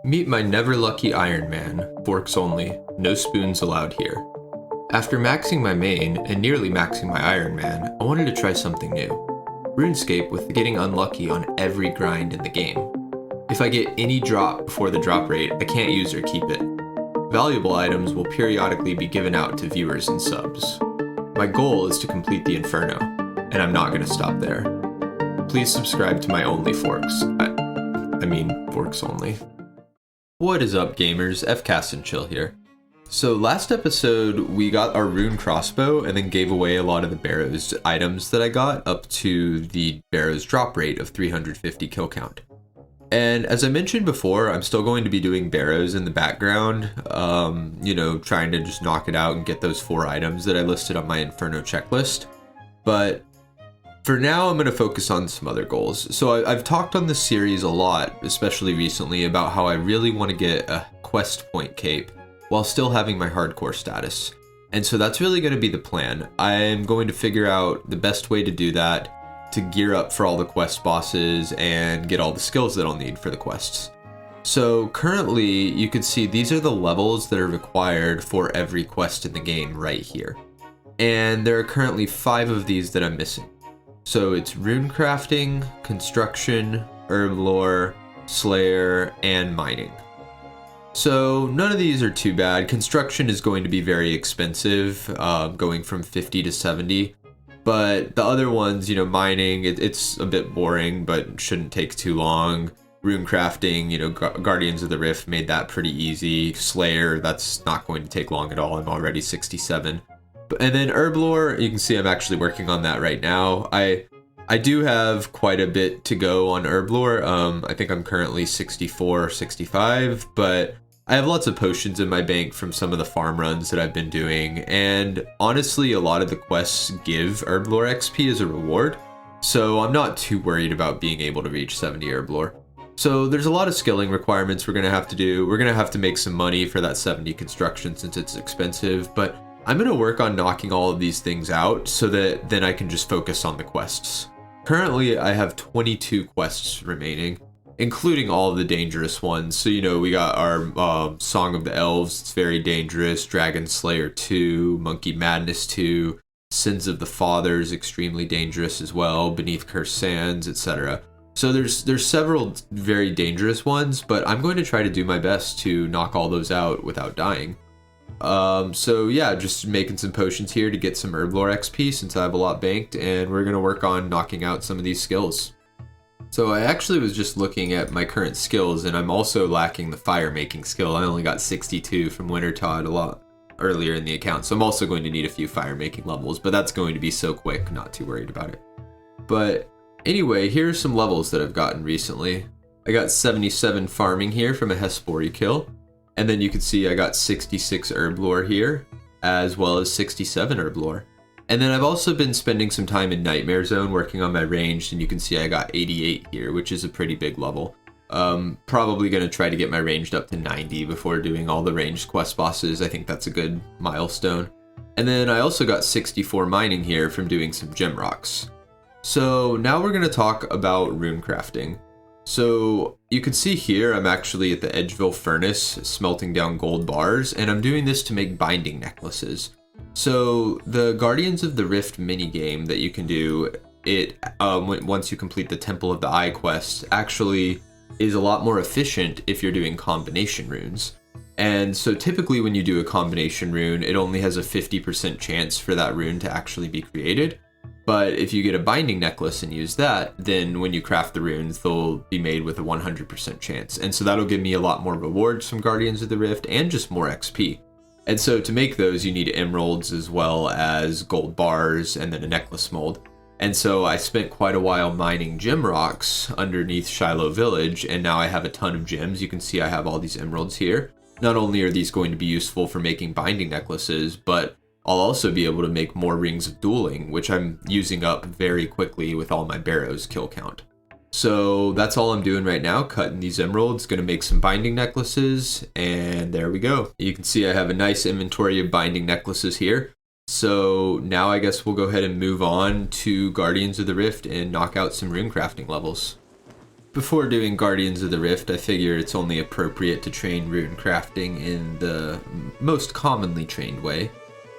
Meet my never lucky Iron Man, forks only, no spoons allowed here. After maxing my main and nearly maxing my Iron Man, I wanted to try something new. RuneScape with getting unlucky on every grind in the game. If I get any drop before the drop rate, I can't use or keep it. Valuable items will periodically be given out to viewers and subs. My goal is to complete the Inferno, and I'm not going to stop there. Please subscribe to my only forks. I mean, forks only. What is up, gamers? FCast and Chill here. So last episode, we got our rune crossbow and then gave away a lot of the Barrows items that I got up to the Barrows drop rate of 350 kill count. And as I mentioned before, I'm still going to be doing Barrows in the background, trying to just knock it out and get those 4 items that I listed on my Inferno checklist. But for now, I'm going to focus on some other goals. So I've talked on this series a lot, especially recently, about how I really want to get a quest point cape while still having my hardcore status. And so that's really going to be the plan. I'm going to figure out the best way to do that, to gear up for all the quest bosses and get all the skills that I'll need for the quests. So currently, you can see these are the levels that are required for every quest in the game right here. And there are currently 5 of these that I'm missing. So it's rune crafting, construction, herb lore, slayer, and mining. So none of these are too bad. Construction is going to be very expensive, going from 50 to 70. But the other ones, mining, it's a bit boring, but shouldn't take too long. Rune crafting, Guardians of the Rift made that pretty easy. Slayer, that's not going to take long at all. I'm already 67. And then herb lore, you can see I'm actually working on that right now. I do have quite a bit to go on herb lore. I think I'm currently 64 or 65, but I have lots of potions in my bank from some of the farm runs that I've been doing. And honestly, a lot of the quests give herb lore XP as a reward. So I'm not too worried about being able to reach 70 herb lore. So there's a lot of skilling requirements we're going to have to do. We're going to have to make some money for that 70 construction since it's expensive, but I'm going to work on knocking all of these things out so that then I can just focus on the quests. Currently, I have 22 quests remaining, including all of the dangerous ones. So, we got our Song of the Elves, it's very dangerous, Dragon Slayer 2, Monkey Madness 2, Sins of the Fathers, extremely dangerous as well, Beneath Cursed Sands, etc. So there's several very dangerous ones, but I'm going to try to do my best to knock all those out without dying. Just making some potions here to get some herb lore XP since I have a lot banked, and we're going to work on knocking out some of these skills. So I actually was just looking at my current skills, and I'm also lacking the fire making skill. I only got 62 from Winter Todd a lot earlier in the account, so I'm also going to need a few fire making levels, but that's going to be so quick, not too worried about it. But anyway, here are some levels that I've gotten recently. I got 77 farming here from a Hespori kill. And then you can see I got 66 herb lore here, as well as 67 herb lore. And then I've also been spending some time in Nightmare Zone working on my ranged, and you can see I got 88 here, which is a pretty big level. Probably going to try to get my ranged up to 90 before doing all the ranged quest bosses. I think that's a good milestone. And then I also got 64 mining here from doing some gem rocks. So now we're going to talk about rune crafting. So you can see here I'm actually at the Edgeville furnace smelting down gold bars, and I'm doing this to make binding necklaces. So the Guardians of the Rift minigame that you can do, once you complete the Temple of the Eye quest, actually is a lot more efficient if you're doing combination runes. And so typically when you do a combination rune, it only has a 50% chance for that rune to actually be created. But if you get a binding necklace and use that, then when you craft the runes, they'll be made with a 100% chance. And so that'll give me a lot more rewards from Guardians of the Rift and just more XP. And so to make those, you need emeralds as well as gold bars and then a necklace mold. And so I spent quite a while mining gem rocks underneath Shiloh Village, and now I have a ton of gems. You can see I have all these emeralds here. Not only are these going to be useful for making binding necklaces, but I'll also be able to make more rings of dueling, which I'm using up very quickly with all my Barrows kill count. So that's all I'm doing right now, cutting these emeralds, gonna make some binding necklaces, and there we go. You can see I have a nice inventory of binding necklaces here. So now I guess we'll go ahead and move on to Guardians of the Rift and knock out some rune crafting levels. before doing Guardians of the Rift, I figure it's only appropriate to train rune crafting in the most commonly trained way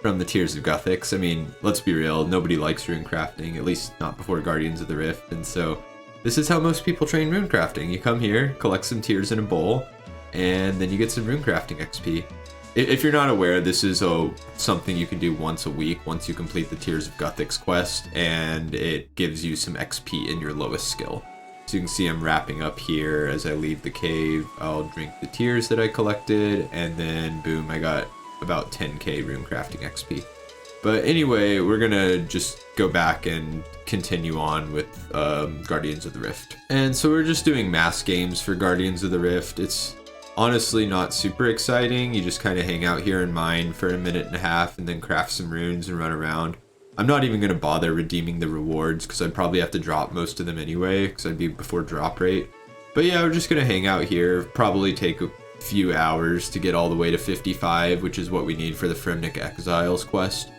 from the Tears of Guthix. I mean, let's be real, nobody likes rune crafting, at least not before Guardians of the Rift, and so this is how most people train rune crafting. You come here, collect some tears in a bowl, and then you get some rune crafting XP. If you're not aware, this is something you can do once a week once you complete the Tears of Guthix quest, and it gives you some XP in your lowest skill. So you can see I'm wrapping up here as I leave the cave. I'll drink the tears that I collected, and then boom, I got about 10k rune crafting XP. But anyway, we're gonna just go back and continue on with Guardians of the Rift. And so we're just doing mass games for Guardians of the Rift. It's honestly not super exciting. You just kind of hang out here and mine for a minute and a half and then craft some runes and run around. I'm not even going to bother redeeming the rewards because I'd probably have to drop most of them anyway because I'd be before drop rate. But yeah, we're just going to hang out here, probably take a few hours to get all the way to 55, which is what we need for the Fremnik Exiles quest.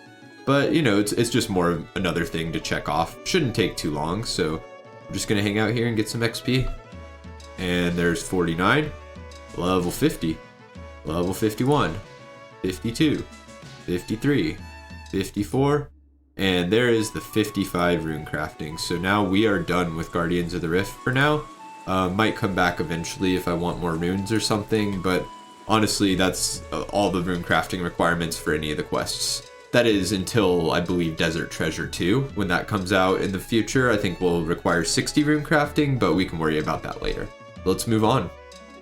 But, you know, it's just more of another thing to check off. Shouldn't take too long, so I'm just going to hang out here and get some XP. And there's 49, level 50, level 51, 52, 53, 54, and there is the 55 rune crafting. So now we are done with Guardians of the Rift for now. Might come back eventually if I want more runes or something, but honestly, that's all the rune crafting requirements for any of the quests. That is until, I believe, Desert Treasure 2. When that comes out in the future, I think we'll require 60 rune crafting, but we can worry about that later. Let's move on.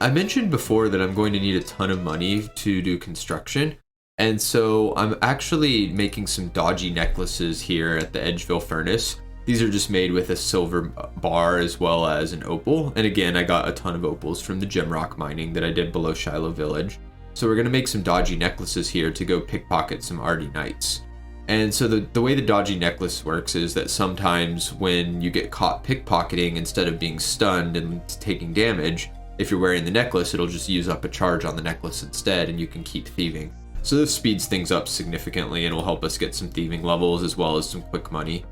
I mentioned before that I'm going to need a ton of money to do construction. And so I'm actually making some dodgy necklaces here at the Edgeville Furnace. These are just made with a silver bar as well as an opal. And again, I got a ton of opals from the gemrock mining that I did below Shiloh Village. So we're going to make some dodgy necklaces here to go pickpocket some Ardy Knights. And so the way the dodgy necklace works is that sometimes when you get caught pickpocketing, instead of being stunned and taking damage, if you're wearing the necklace, it'll just use up a charge on the necklace instead and you can keep thieving. So this speeds things up significantly and will help us get some thieving levels as well as some quick money.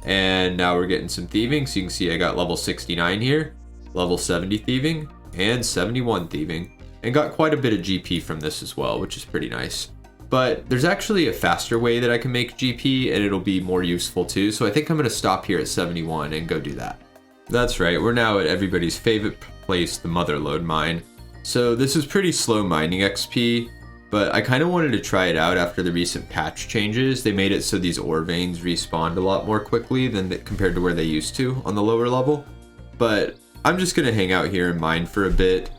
And now we're getting some thieving. So you can see I got level 69 here, level 70 thieving, and 71 thieving. And got quite a bit of GP from this as well, which is pretty nice. But there's actually a faster way that I can make GP and it'll be more useful too. So I think I'm going to stop here at 71 and go do that. That's right, we're now at everybody's favorite place, the Motherlode mine. So this is pretty slow mining XP. But I kind of wanted to try it out after the recent patch changes. They made it so these ore veins respawned a lot more quickly than compared to where they used to on the lower level. But I'm just going to hang out here and mine for a bit.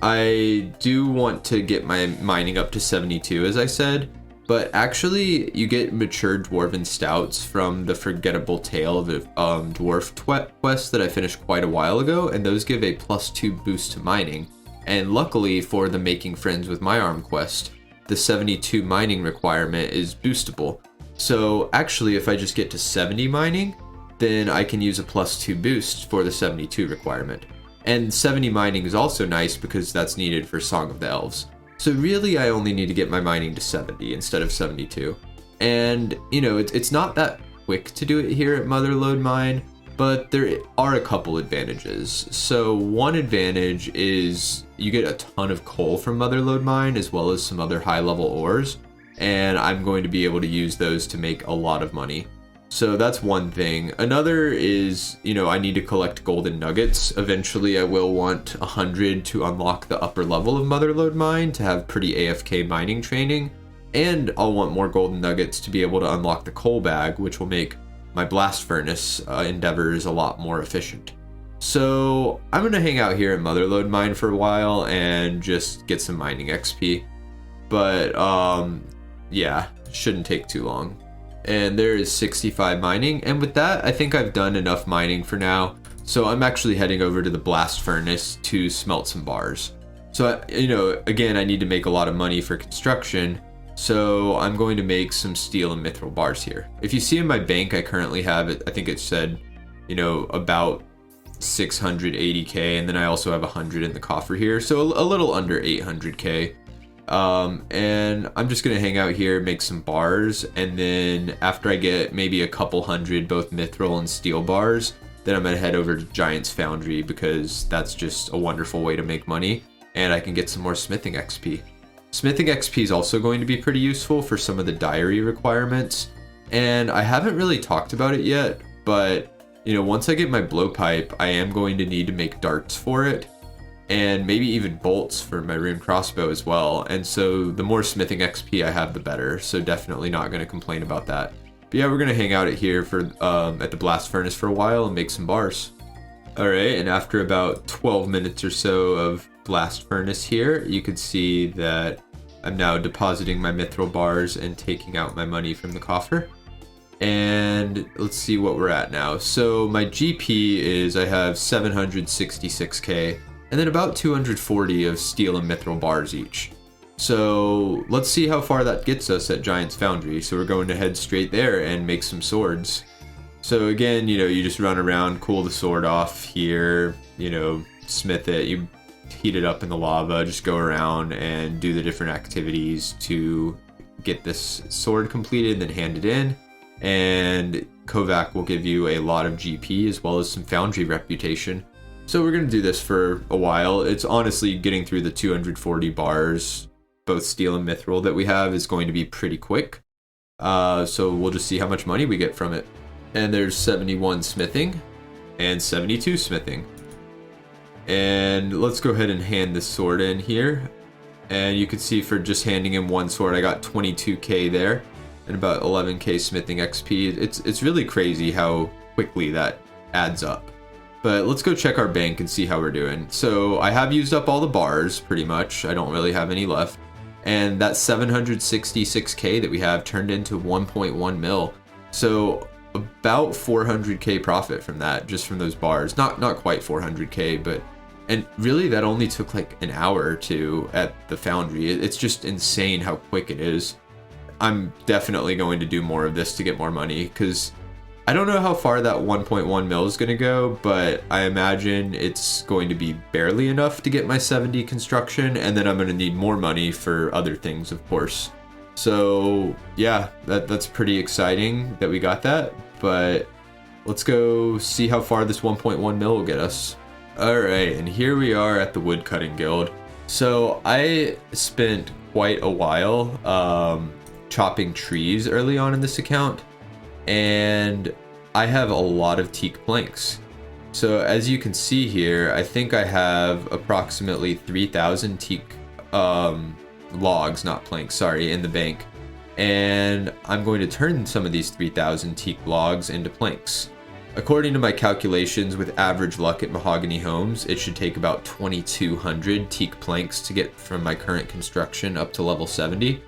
I do want to get my mining up to 72, as I said. But actually, you get mature dwarven stouts from the Forgettable Tale of a Dwarf quest that I finished quite a while ago. And those give a +2 boost to mining. And luckily for the Making Friends with My Arm quest, the 72 mining requirement is boostable. So actually, if I just get to 70 mining, then I can use a +2 boost for the 72 requirement. And 70 mining is also nice because that's needed for Song of the Elves. So really, I only need to get my mining to 70 instead of 72. And, you know, it's not that quick to do it here at Motherlode Mine, but there are a couple advantages. So one advantage is you get a ton of coal from Motherlode Mine as well as some other high level ores. And I'm going to be able to use those to make a lot of money. So that's one thing. Another is, you know, I need to collect golden nuggets. Eventually I will want 100 to unlock the upper level of Motherlode Mine to have pretty AFK mining training. And I'll want more golden nuggets to be able to unlock the coal bag, which will make my blast furnace endeavors a lot more efficient. So I'm going to hang out here at Motherlode Mine for a while and just get some mining XP. But yeah, shouldn't take too long. And there is 65 mining. And with that, I think I've done enough mining for now. So I'm actually heading over to the blast furnace to smelt some bars. So, you know, again, I need to make a lot of money for construction. So I'm going to make some steel and mithril bars here. If you see in my bank, I currently have it. I think it said, you know, about 680k, and then I also have 100 in the coffer here. So a little under 800k. And I'm just gonna hang out here, make some bars, and then after I get maybe a couple hundred both mithril and steel bars, then I'm gonna head over to Giant's Foundry because that's just a wonderful way to make money, and I can get some more smithing XP. Smithing XP is also going to be pretty useful for some of the diary requirements, and I haven't really talked about it yet, but once I get my blowpipe, I am going to need to make darts for it, and maybe even bolts for my rune crossbow as well. And so the more smithing XP I have, the better. So definitely not going to complain about that. But yeah, we're going to hang out at the blast furnace for a while and make some bars. All right, and after about 12 minutes or so of blast furnace here, you can see that I'm now depositing my mithril bars and taking out my money from the coffer. And let's see what we're at now. So my GP is, I have 766k and then about 240 of steel and mithril bars each. So let's see how far that gets us at Giant's Foundry. So we're going to head straight there and make some swords. So again, you just run around, cool the sword off here, smith it, you heat it up in the lava, just go around and do the different activities to get this sword completed, then hand it in. And Kovac will give you a lot of GP as well as some foundry reputation. So we're going to do this for a while. It's honestly getting through the 240 bars, both steel and mithril, that we have is going to be pretty quick. So we'll just see how much money we get from it. And there's 71 smithing and 72 smithing. And let's go ahead and hand this sword in here. And you can see for just handing him one sword, I got 22k there. And about 11k smithing XP. It's really crazy how quickly that adds up. But let's go check our bank and see how we're doing. So I have used up all the bars pretty much. I don't really have any left. And that 766k that we have turned into 1.1 mil. So about 400k profit from that, just from those bars. Not quite 400k, but and really that only took like an hour or two at the foundry. It's just insane how quick it is. I'm definitely going to do more of this to get more money, because I don't know how far that 1.1 mil is going to go, but I imagine it's going to be barely enough to get my 70 construction, and then I'm going to need more money for other things, of course. So yeah, that's pretty exciting that we got that, but let's go see how far this 1.1 mil will get us. All right, and here we are at the Woodcutting Guild. So I spent quite a while chopping trees early on in this account, and I have a lot of teak planks. So as you can see here, I think I have approximately 3,000 teak logs, not planks, sorry, in the bank. And I'm going to turn some of these 3,000 teak logs into planks. According to my calculations, with average luck at Mahogany Homes, it should take about 2,200 teak planks to get from my current construction up to level 70.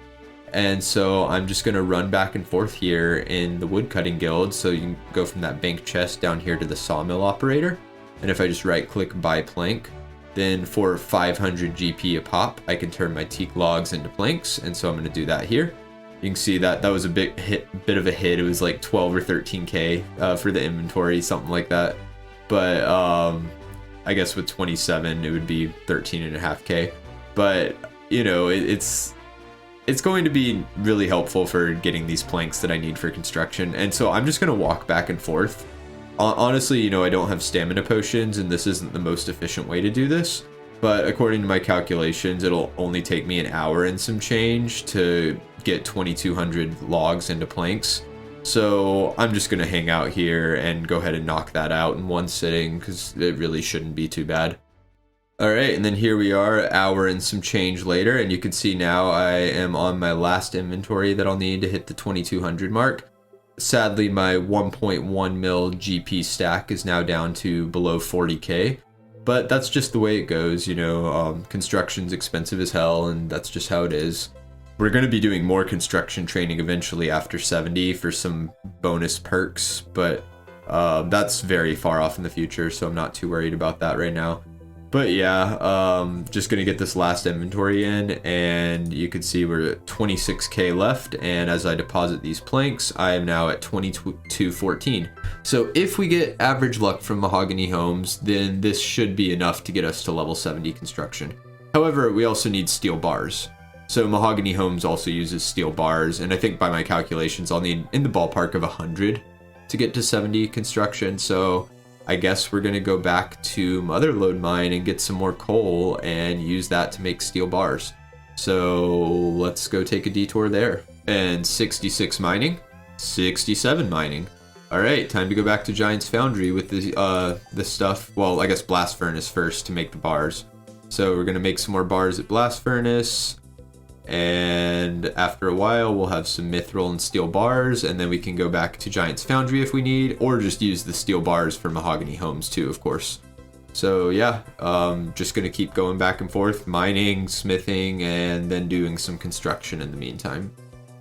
And so I'm just going to run back and forth here in the Woodcutting Guild. So you can go from that bank chest down here to the sawmill operator. And if I just right click buy plank, then for 500 GP a pop, I can turn my teak logs into planks. And so I'm going to do that here. You can see that was a bit of a hit. It was like 12 or 13k for the inventory, something like that. But I guess with 27, it would be 13.5k. But it's going to be really helpful for getting these planks that I need for construction. And so I'm just going to walk back and forth. Honestly, I don't have stamina potions, and this isn't the most efficient way to do this. But according to my calculations, it'll only take me an hour and some change to get 2,200 logs into planks. So I'm just going to hang out here and go ahead and knock that out in one sitting, because it really shouldn't be too bad. All right, and then here we are, an hour and some change later, and you can see now I am on my last inventory that I'll need to hit the 2,200 mark. Sadly, my 1.1 mil GP stack is now down to below 40k, but that's just the way it goes, construction's expensive as hell, and that's just how it is. We're going to be doing more construction training eventually after 70 for some bonus perks, but that's very far off in the future, so I'm not too worried about that right now. But yeah, just gonna get this last inventory in, and you can see we're at 26k left, and as I deposit these planks, I am now at 2214. So if we get average luck from Mahogany Homes, then this should be enough to get us to level 70 construction. However, we also need steel bars. So Mahogany Homes also uses steel bars, and I think by my calculations, I'll need in the ballpark of 100 to get to 70 construction. So I guess we're gonna go back to Motherlode Mine and get some more coal and use that to make steel bars. So let's go take a detour there. And 66 mining, 67 mining. All right, time to go back to Giant's Foundry with the stuff. Well, I guess Blast Furnace first to make the bars. So we're gonna make some more bars at Blast Furnace. And after a while, we'll have some mithril and steel bars, and then we can go back to Giant's Foundry if we need, or just use the steel bars for Mahogany Homes too, of course. So yeah, just gonna keep going back and forth, mining, smithing, and then doing some construction in the meantime.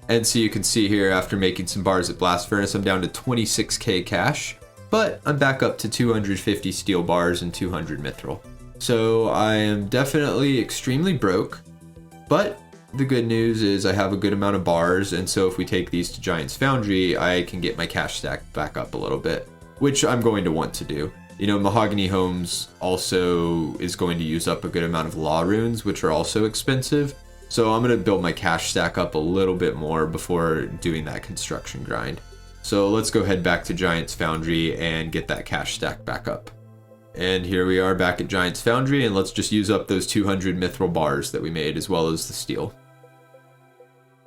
And so you can see here, after making some bars at Blast Furnace, I'm down to 26k cash, but I'm back up to 250 steel bars and 200 mithril. So I am definitely extremely broke, but the good news is I have a good amount of bars, and so if we take these to Giant's Foundry, I can get my cash stack back up a little bit, which I'm going to want to do. You know, Mahogany Homes also is going to use up a good amount of law runes, which are also expensive. So I'm going to build my cash stack up a little bit more before doing that construction grind. So let's go head back to Giant's Foundry and get that cash stack back up. And here we are back at Giant's Foundry, and let's just use up those 200 mithril bars that we made, as well as the steel.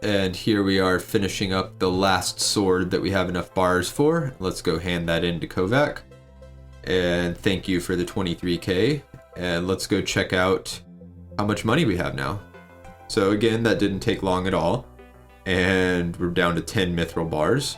And here we are finishing up the last sword that we have enough bars for. Let's go hand that in to Kovac. And thank you for the 23k. And let's go check out how much money we have now. So again, that didn't take long at all. And we're down to 10 mithril bars.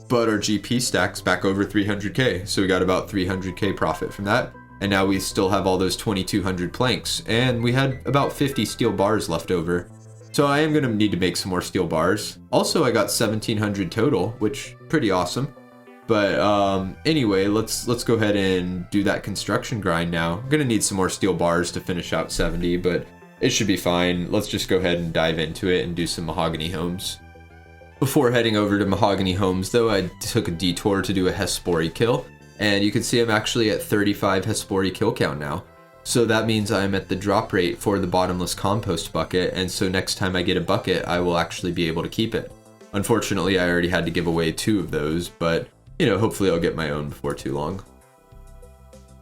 But our GP stack's back over 300k. So we got about 300k profit from that. And now we still have all those 2200 planks. And we had about 50 steel bars left over. So I am going to need to make some more steel bars. Also, I got 1700 total, which pretty awesome. But anyway, let's go ahead and do that construction grind now. I'm going to need some more steel bars to finish out 70, but it should be fine. Let's just go ahead and dive into it and do some Mahogany Homes. Before heading over to Mahogany Homes, though, I took a detour to do a Hespori kill. And you can see I'm actually at 35 Hespori kill count now. So that means I'm at the drop rate for the bottomless compost bucket, and so next time I get a bucket, I will actually be able to keep it. Unfortunately, I already had to give away 2 of those, but, you know, hopefully I'll get my own before too long.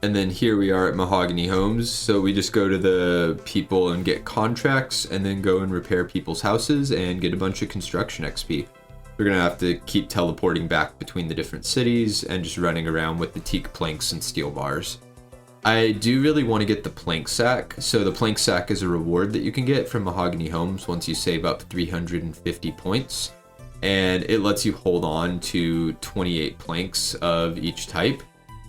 And then here we are at Mahogany Homes, so we just go to the people and get contracts, and then go and repair people's houses and get a bunch of construction XP. We're gonna have to keep teleporting back between the different cities and just running around with the teak planks and steel bars. I do really want to get the plank sack. So the plank sack is a reward that you can get from Mahogany Homes once you save up 350 points. And it lets you hold on to 28 planks of each type.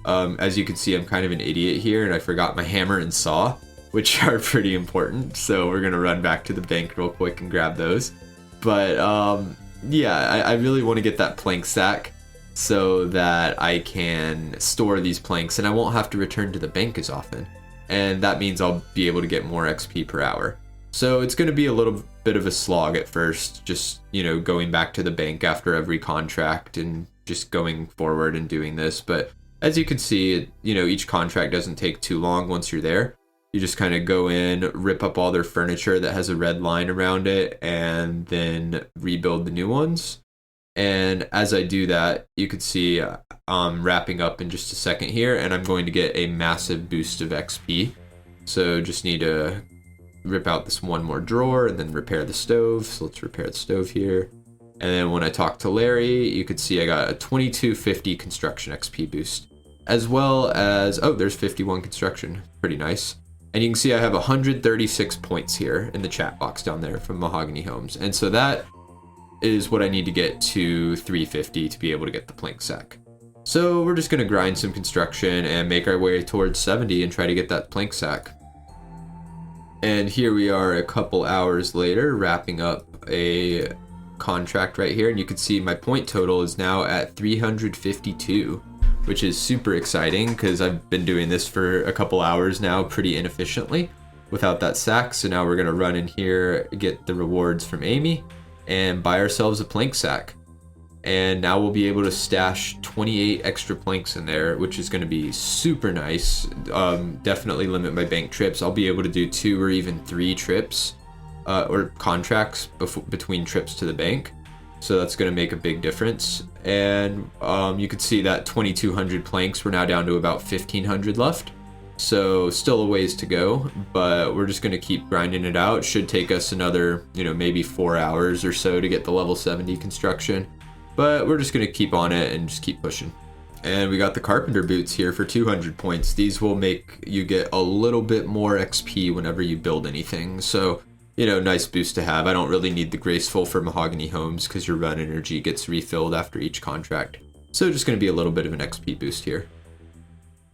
As you can see, I'm kind of an idiot here and I forgot my hammer and saw, which are pretty important. So we're going to run back to the bank real quick and grab those. But yeah, I really want to get that plank sack, so that I can store these planks and I won't have to return to the bank as often. And that means I'll be able to get more XP per hour. So it's going to be a little bit of a slog at first, just, you know, going back to the bank after every contract and just going forward and doing this. But as you can see, you know, each contract doesn't take too long once you're there. You just kind of go in, rip up all their furniture that has a red line around it, and then rebuild the new ones. And as I do that, you can see I'm wrapping up in just a second here, and I'm going to get a massive boost of XP. So just need to rip out this one more drawer and then repair the stove. So let's repair the stove here. And then when I talk to Larry, you can see I got a 2250 construction XP boost, as well as, oh, there's 51 construction. Pretty nice. And you can see I have 136 points here in the chat box down there from Mahogany Homes. And so that is what I need to get to 350 to be able to get the plank sack. So we're just going to grind some construction and make our way towards 70 and try to get that plank sack. And here we are a couple hours later, wrapping up a contract right here. And you can see my point total is now at 352, which is super exciting because I've been doing this for a couple hours now pretty inefficiently without that sack. So now we're going to run in here, get the rewards from Amy, and buy ourselves a plank sack. And now we'll be able to stash 28 extra planks in there, which is going to be super nice. Definitely limit my bank trips. I'll be able to do 2 or even 3 trips or contracts between trips to the bank. So that's going to make a big difference. And you can see that 2,200 planks, we're now down to about 1,500 left. So still a ways to go, but we're just going to keep grinding it out. Should take us another, maybe 4 hours or so to get the level 70 construction. But we're just going to keep on it and just keep pushing. And we got the carpenter boots here for 200 points. These will make you get a little bit more XP whenever you build anything. So, nice boost to have. I don't really need the graceful for Mahogany Homes because your run energy gets refilled after each contract. So just going to be a little bit of an XP boost here.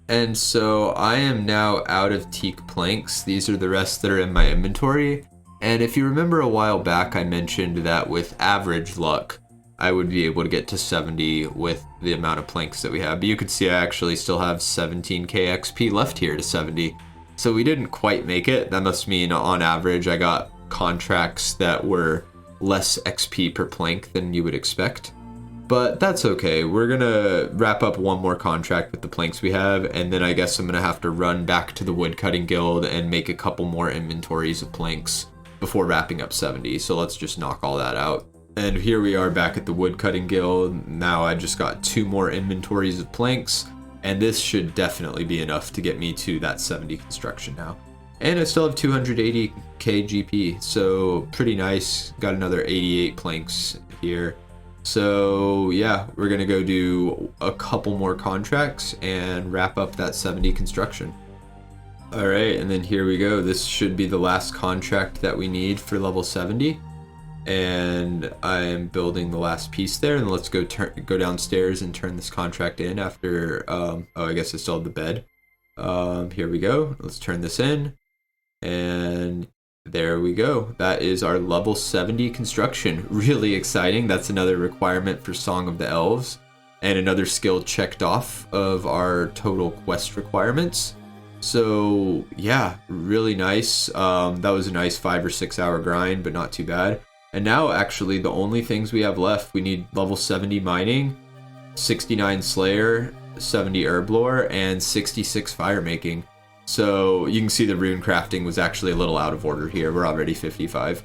And so I am now out of teak planks. These are the rest that are in my inventory. And if you remember a while back, I mentioned that with average luck, I would be able to get to 70 with the amount of planks that we have. But you can see I actually still have 17k XP left here to 70. So we didn't quite make it. That must mean on average, I got contracts that were less XP per plank than you would expect. But that's okay. We're gonna wrap up one more contract with the planks we have, and then I guess I'm gonna have to run back to the Woodcutting Guild and make a couple more inventories of planks before wrapping up 70. So let's just knock all that out. And here we are back at the Woodcutting Guild. Now I just got 2 more inventories of planks, and this should definitely be enough to get me to that 70 construction now. And I still have 280k GP, so pretty nice. Got another 88 planks here. So yeah, we're gonna go do a couple more contracts and wrap up that 70 construction. All right, and then here we go. This should be the last contract that we need for level 70. And I'm building the last piece there, and let's go downstairs and turn this contract in after, I guess I still have the bed. Here we go. Let's turn this in, and there we go. That is our level 70 construction. Really exciting. That's another requirement for Song of the Elves and another skill checked off of our total quest requirements. So yeah, really nice. That was a nice 5 or 6 hour grind, but not too bad. And now actually the only things we have left, we need level 70 mining, 69 Slayer, 70 Herb Lore, and 66 Fire Making. So you can see the rune crafting was actually a little out of order here. We're already 55.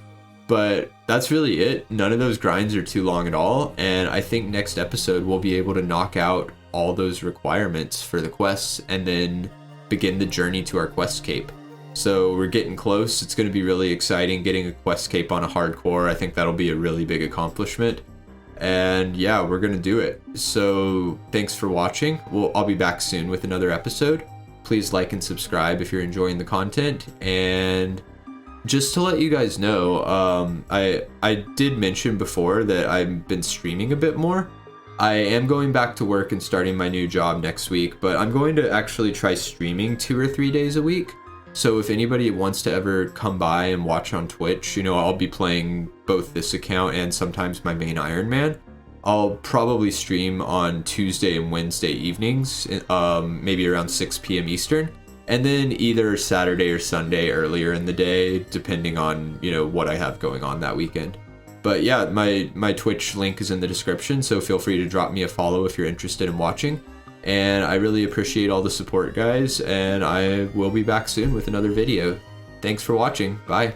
But that's really it. None of those grinds are too long at all. And I think next episode we'll be able to knock out all those requirements for the quests and then begin the journey to our quest cape. So we're getting close. It's going to be really exciting getting a quest cape on a hardcore. I think that'll be a really big accomplishment. And yeah, we're going to do it. So thanks for watching. I'll be back soon with another episode. Please like and subscribe if you're enjoying the content. And just to let you guys know, I did mention before that I've been streaming a bit more. I am going back to work and starting my new job next week, but I'm going to actually try streaming 2 or 3 days a week. So if anybody wants to ever come by and watch on Twitch, I'll be playing both this account and sometimes my main Iron Man. I'll probably stream on Tuesday and Wednesday evenings, maybe around 6 p.m. Eastern, and then either Saturday or Sunday earlier in the day, depending on, what I have going on that weekend. But yeah, my Twitch link is in the description, so feel free to drop me a follow if you're interested in watching. And I really appreciate all the support, guys, and I will be back soon with another video. Thanks for watching. Bye.